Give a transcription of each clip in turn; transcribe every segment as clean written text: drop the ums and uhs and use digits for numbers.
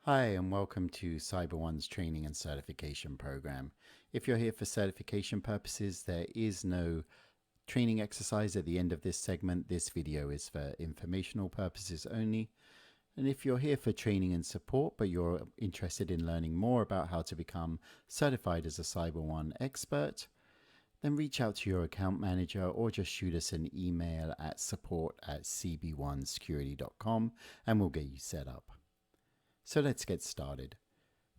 Hi, and welcome to CyberOne's training and certification program. If you're here for certification purposes, there is no training exercise at the end of this segment. This video is for informational purposes only. And if you're here for training and support, but you're interested in learning more about how to become certified as a CyberOne expert, then reach out to your account manager or just shoot us an email at support@cb1security.com and we'll get you set up. So let's get started.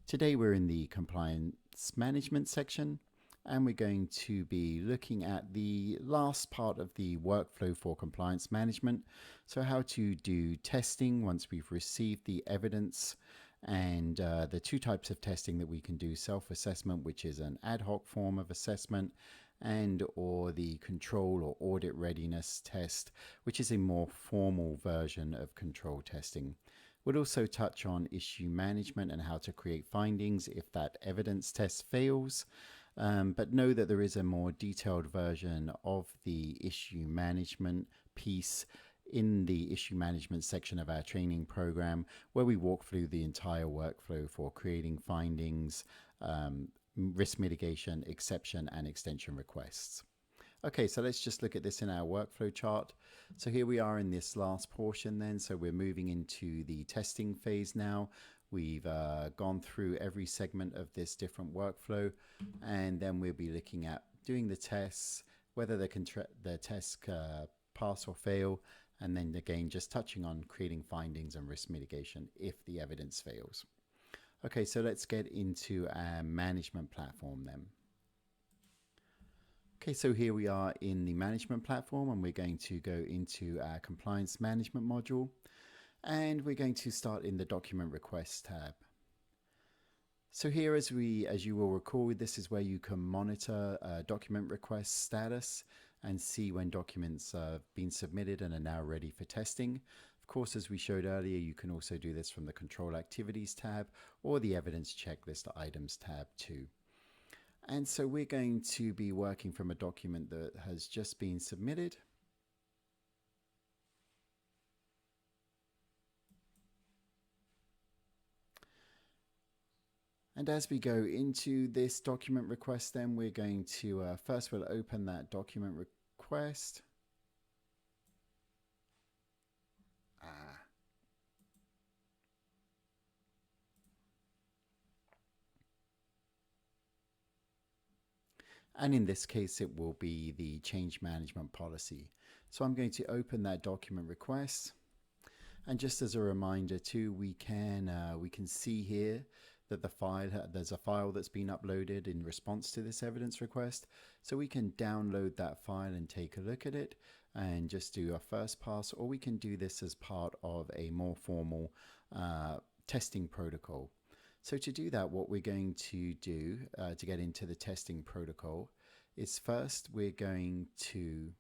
Today we're in the compliance management section, and we're going to be looking at the last part of the workflow for compliance management. So how to do testing once we've received the evidence, and the two types of testing that we can do: self-assessment, which is an ad hoc form of assessment, and or the control or audit readiness test, which is a more formal version of control testing. We'll also touch on issue management and how to create findings if that evidence test fails. But know that there is a more detailed version of the issue management piece in the issue management section of our training program, where we walk through the entire workflow for creating findings, risk mitigation, exception, and extension requests. Okay, so let's just look at this in our workflow chart. So here we are in this last portion then. So we're moving into the testing phase now. We've gone through every segment of this different workflow, and then we'll be looking at doing the tests, whether the tests pass or fail, and then again just touching on creating findings and risk mitigation if the evidence fails. Okay, so let's get into our management platform then. Okay, so here we are in the management platform, and we're going to go into our compliance management module, and we're going to start in the document request tab. So here, as you will recall, this is where you can monitor document request status and see when documents have been submitted and are now ready for testing. Of course, as we showed earlier, you can also do this from the control activities tab or the evidence checklist items tab too. And so we're going to be working from a document that has just been submitted. And as we go into this document request, then we're going to first we'll open that document request. And in this case, it will be the change management policy. So I'm going to open that document request. And just as a reminder too, we can see here that there's a file that's been uploaded in response to this evidence request. So we can download that file and take a look at it and just do a first pass, or we can do this as part of a more formal testing protocol. So to do that, what we're going to do to get into the testing protocol is first we're going to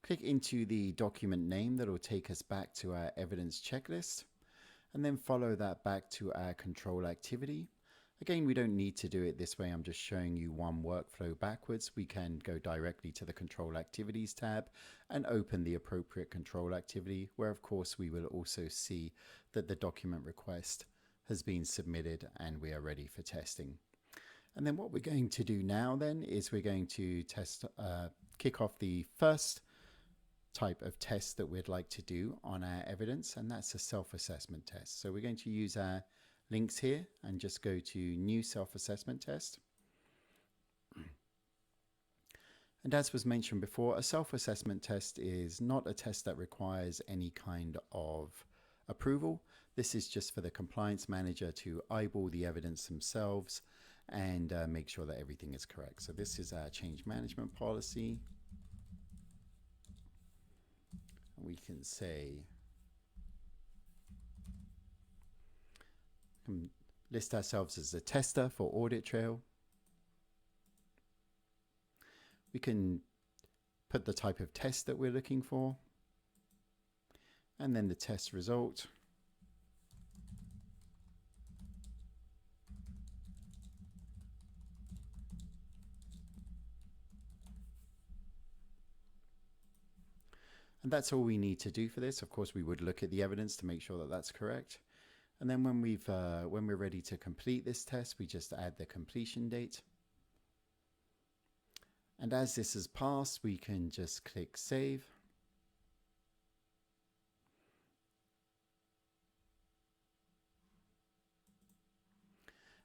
click into the document name that will take us back to our evidence checklist, and then follow that back to our control activity. Again, we don't need to do it this way. I'm just showing you one workflow backwards. We can go directly to the control activities tab and open the appropriate control activity, where of course we will also see that the document request has been submitted and we are ready for testing. And then what we're going to do now then is we're going to kick off the first type of test that we'd like to do on our evidence, and that's a self-assessment test. So we're going to use our links here and just go to new self-assessment test. And as was mentioned before, a self-assessment test is not a test that requires any kind of approval. This is just for the compliance manager to eyeball the evidence themselves and make sure that everything is correct. So this is our change management policy. We can say list ourselves as a tester for audit trail. We can put the type of test that we're looking for, and then the test result. And that's all we need to do for this. Of course, we would look at the evidence to make sure that that's correct. And then when we're ready to complete this test, we just add the completion date. And as this has passed, we can just click save.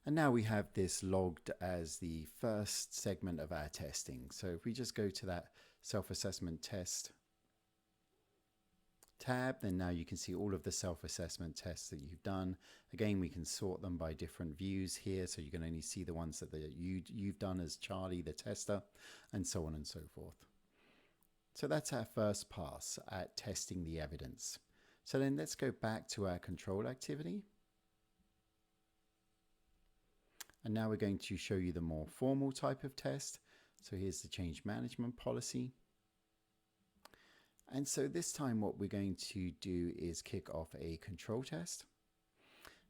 And now we have this logged as the first segment of our testing. So if we just go to that self-assessment test tab, then now you can see all of the self-assessment tests that you've done. Again, we can sort them by different views here, so you can only see the ones that you've done as Charlie the tester, and so on and so forth. So that's our first pass at testing the evidence. So then let's go back to our control activity. And now we're going to show you the more formal type of test. So here's the change management policy. And so this time what we're going to do is kick off a control test.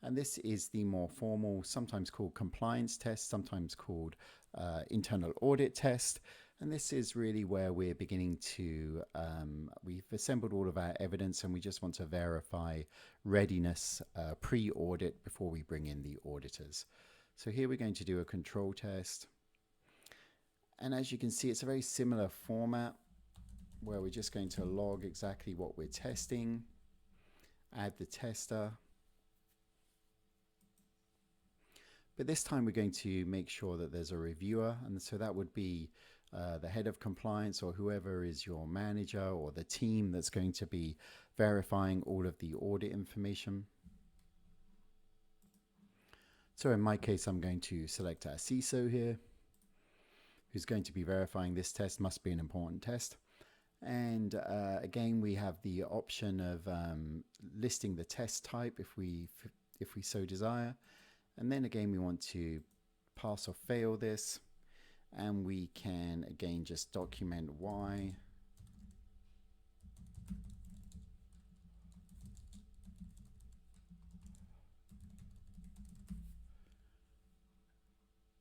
And this is the more formal, sometimes called compliance test, sometimes called internal audit test. And this is really where we're beginning to, we've assembled all of our evidence and we just want to verify readiness pre-audit before we bring in the auditors. So here we're going to do a control test. And as you can see, it's a very similar format where we're just going to log exactly what we're testing, add the tester. But this time we're going to make sure that there's a reviewer, and so that would be the head of compliance or whoever is your manager or the team that's going to be verifying all of the audit information. So in my case, I'm going to select our CISO here, who's going to be verifying this test. Must be an important test. And again, we have the option of listing the test type if we so desire. And then again, we want to pass or fail this. And we can again just document why.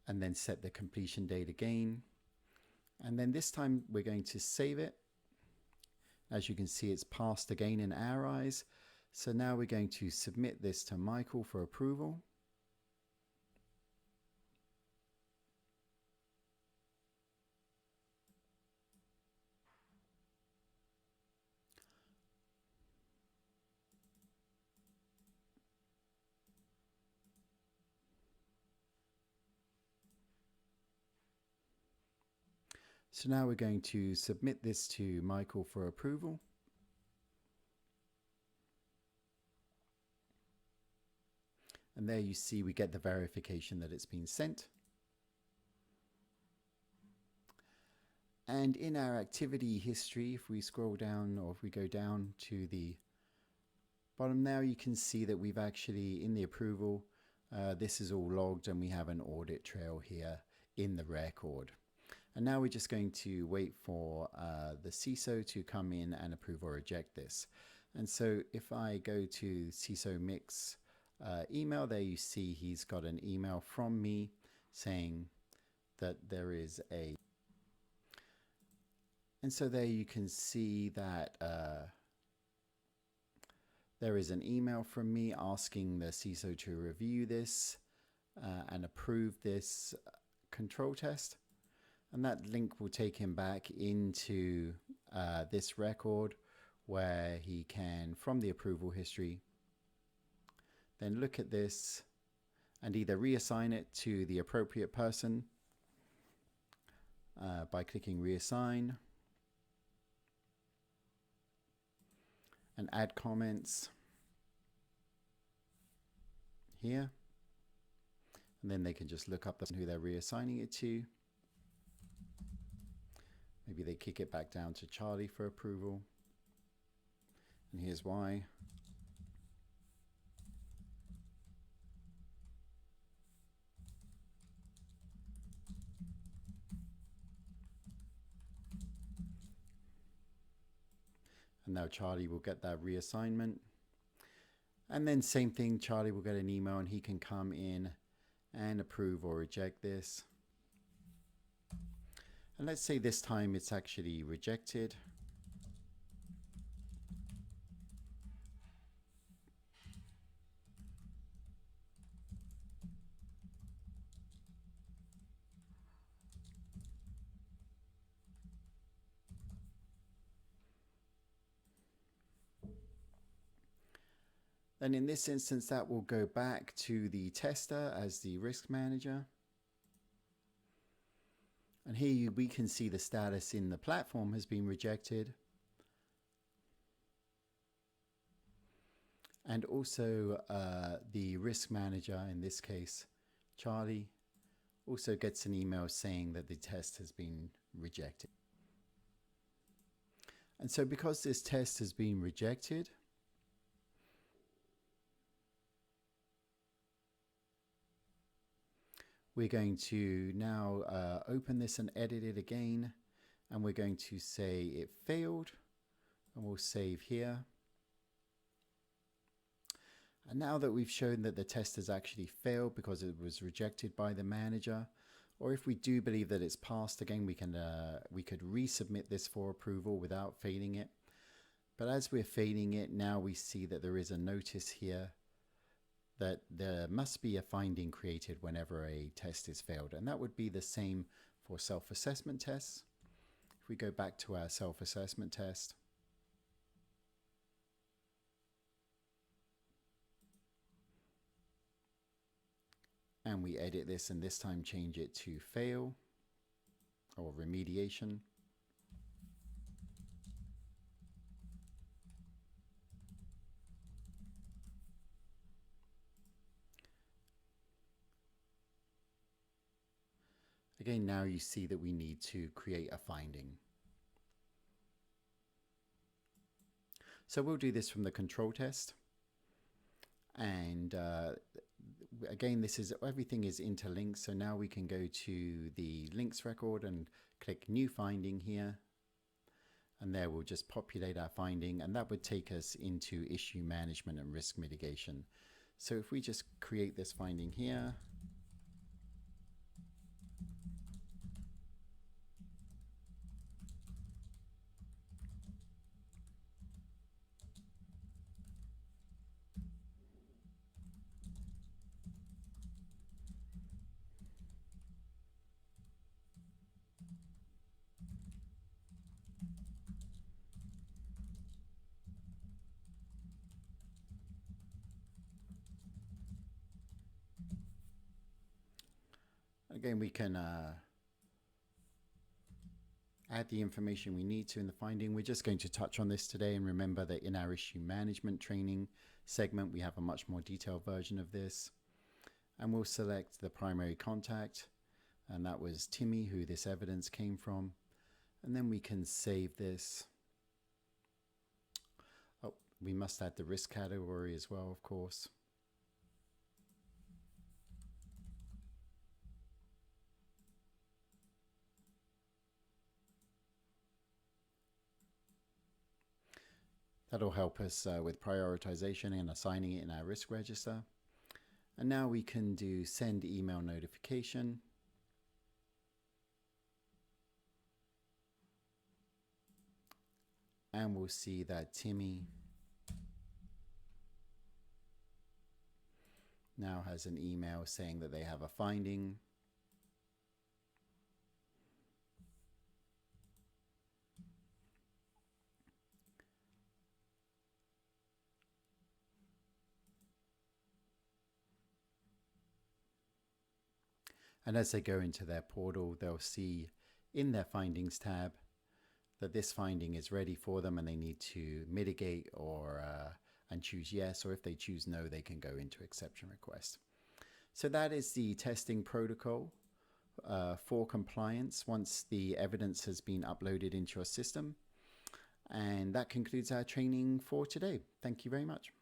And then set the completion date again. And then this time we're going to save it. As you can see, it's passed again in our eyes. So now we're going to submit this to Michael for approval. So now we're going to submit this to Michael for approval. And there you see we get the verification that it's been sent. And in our activity history, if we scroll down or if we go down to the bottom now, you can see that we've actually, in the approval, this is all logged and we have an audit trail here in the record. And now we're just going to wait for the CISO to come in and approve or reject this. And so if I go to CISO Mix email, there you see he's got an email from me saying that there is a... And so there you can see that there is an email from me asking the CISO to review this and approve this control test. And that link will take him back into this record where he can, from the approval history, then look at this and either reassign it to the appropriate person by clicking reassign and add comments here. And then they can just look up who they're reassigning it to. Maybe they kick it back down to Charlie for approval. And here's why. And now Charlie will get that reassignment. And then same thing, Charlie will get an email and he can come in and approve or reject this. And let's say this time it's actually rejected. And in this instance, that will go back to the tester as the risk manager. And here we can see the status in the platform has been rejected. And also the risk manager, in this case, Charlie, also gets an email saying that the test has been rejected. And so because this test has been rejected, we're going to now open this and edit it again. And we're going to say it failed. And we'll save here. And now that we've shown that the test has actually failed because it was rejected by the manager, or if we do believe that it's passed, again, we could resubmit this for approval without failing it. But as we're failing it, now we see that there is a notice here that there must be a finding created whenever a test is failed. And that would be the same for self-assessment tests. If we go back to our self-assessment test, and we edit this and this time change it to fail or remediation. Again, now you see that we need to create a finding. So we'll do this from the control test. And again, everything is interlinked. So now we can go to the links record and click new finding here. And there we'll just populate our finding, and that would take us into issue management and risk mitigation. So if we just create this finding here, again, we can add the information we need to in the finding. We're just going to touch on this today, and remember that in our issue management training segment, we have a much more detailed version of this. And we'll select the primary contact, and that was Timmy, who this evidence came from. And then we can save this. Oh, we must add the risk category as well, of course. That'll help us with prioritization and assigning it in our risk register. And now we can do send email notification. And we'll see that Timmy now has an email saying that they have a finding. And as they go into their portal, they'll see in their findings tab that this finding is ready for them, and they need to mitigate or and choose yes, or if they choose no, they can go into exception request. So that is the testing protocol for compliance once the evidence has been uploaded into your system. And that concludes our training for today. Thank you very much.